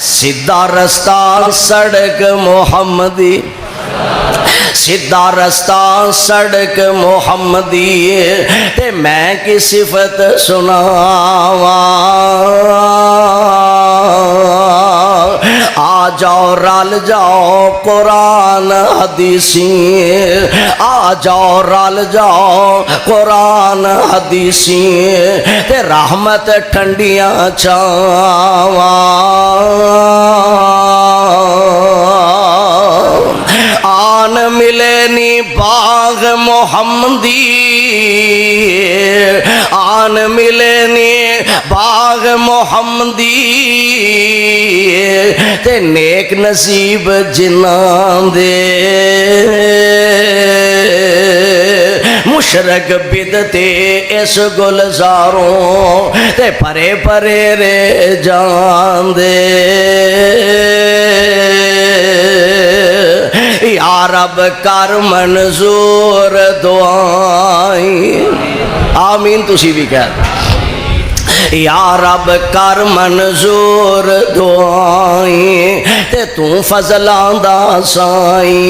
سیدھا رستہ سڑک محمدی، سیدھا رستہ سڑک محمدی تے میں کی صفت سناواں، آ جاؤ رل جاؤ قرآن حدیثیں، آ جاؤ رل جاؤ قرآن حدیثیں تے رحمت ٹھنڈیاں چھاواں، آن ملے نی باغ محمدی، آن ملے نی باغ محمدی تے نیک نصیب جناں دے، مشرق بدتے اس گلزاروں تے پرے پرے رے جان دے، یا رب کر منظور دعائیں، آمین تسی بھی کہہ، یا رب کر منظور دعائیں تے تو فضلاں دا سائیں،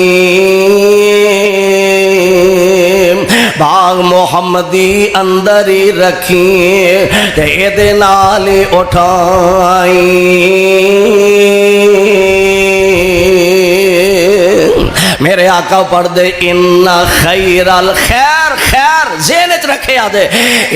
باغ محمدی اندر ہی رکھیں تے ایدے نال اٹھائیں، میرے آقا پڑھ دے ان خیر الخیر، خیر ذہنت رکھے آدھے،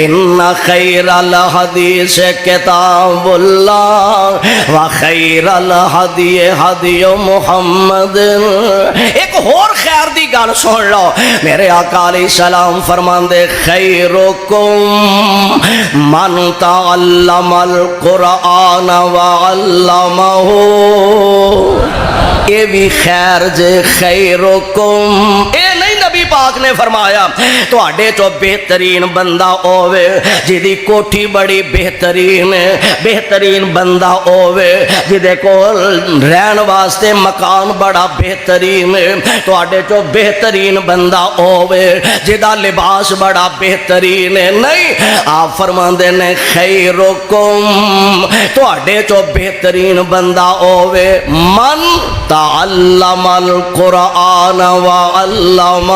ان خیر الحدیث کتاب اللہ و خیر الحدی حدی محمد، ایک اور خیر دی گل سن لو، میرے آقا علیہ السلام فرمان دے خیرکم من تعلم القرآن وعلمہ، یہ بھی خیر جے خیرکم، اے نہیں نبی پاک نے فرمایا تو آڈے تو بہترین بندہ ہووے جدی کوٹھی بڑی بہترین ہے، بہترین بندہ ہووے جدے کو رہن واسطے مکان بڑا بہترین ہے، تو آڈے تو بہترین بندہ ہووے جدا لباس بڑا بہترین ہے، نہیں، آپ فرماندے نے خیرکم تو آڈے تو بہترین بندہ ہووے من تعلم القرآن وعلمہ،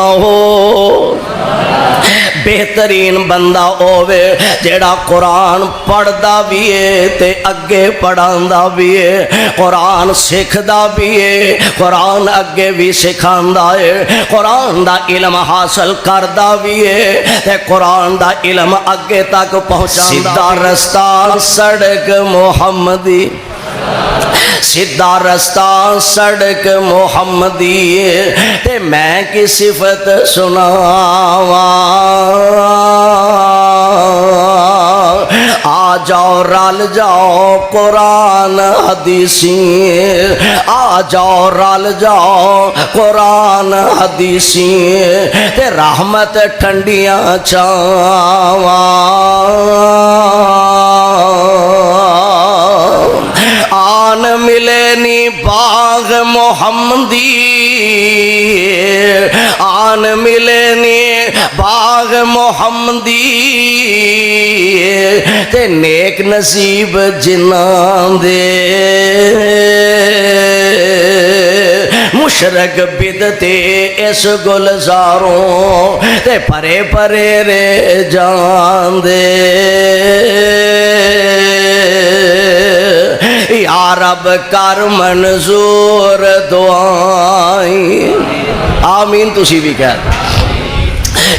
بہترین بندہ ہووے جیڑا قرآن پڑھدا بھی ہے تے اگے پڑھاندا بھی ہے، قرآن سکھدا بھی ہے، قرآن اگے بھی سکھاندا ہے، قرآن دا علم حاصل کردا بھی ہے تے قرآن دا علم اگے تک پہنچاندا، سیدھا رستہ سڑک محمدی، سیدھا رستہ سڑک محمدی تے میں کی صفت سناواں، آ جاؤ رل جاؤ قرآن حدیثیں، آ جاؤ رل جاؤ قرآن حدیثیں تے رحمت ٹھنڈیاں چھاواں، آن ملے نی باغ محمدی، آن ملے نی باغ محمدی تے نیک نصیب جناں دے، مشرق بدتے اس گلزاروں تے پرے پرے رے جان دے، یا رب کر منظور دعائیں، آمین تسی بھی کہہ،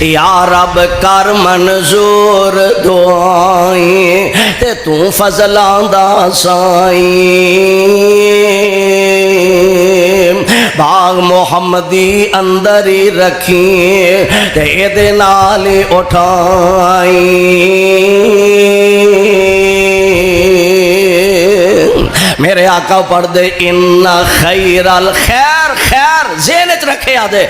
یا رب کر منظور دعائیں تے تو فضلاں دا سائیں، باغ محمدی اندر ہی رکھیں تے ایدے نال اٹھائیں، میرے آقا پڑھ دے ان خیر الخیر، خیر ذہنت رکھے آدھے،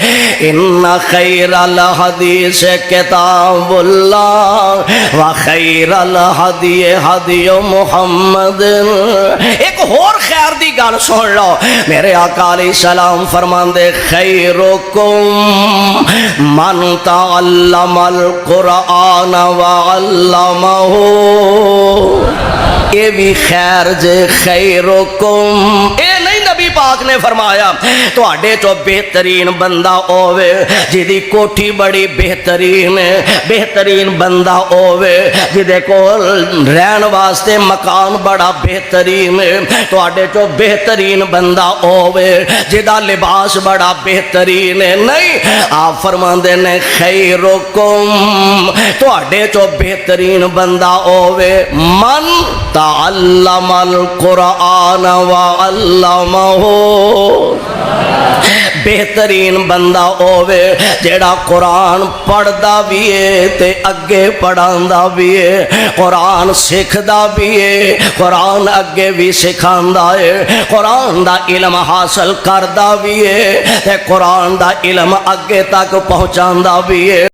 ان خیر الحدیث کتاب اللہ و خیر الحدی حدی محمد، ایک اور خیر دی گل سن لو، میرے آقا علیہ السلام فرمان دے خیرکم من تعلم القرآن وعلمہ، یہ بھی خیر جے خیرکم، اے نہیں نبی پاک نے فرمایا تواڈے چو بہترین بندہ ہووے جدی کوٹھی بڑی بہترین بندہ ہووے جدے کول رہن واسطے مکان بڑا بہترین ہے، تواڈے چو بہترین بندہ ہووے جدا لباس بڑا بہترین ہے۔ نہیں، آپ فرماندے نے خیرکم، تواڈے چو بہترین بندہ ہووے من تعلم القرآن وعلمہ، بہترین بندہ ہووے جیڑا قرآن پڑھدا بھی ہے تے اگے پڑھاندا بھی ہے، قرآن سکھدا بھی ہے، قرآن اگے بھی سکھاندا ہے، قرآن دا علم حاصل کردا بھی ہے تے قرآن دا علم اگے تک پہنچاندا بھی ہے۔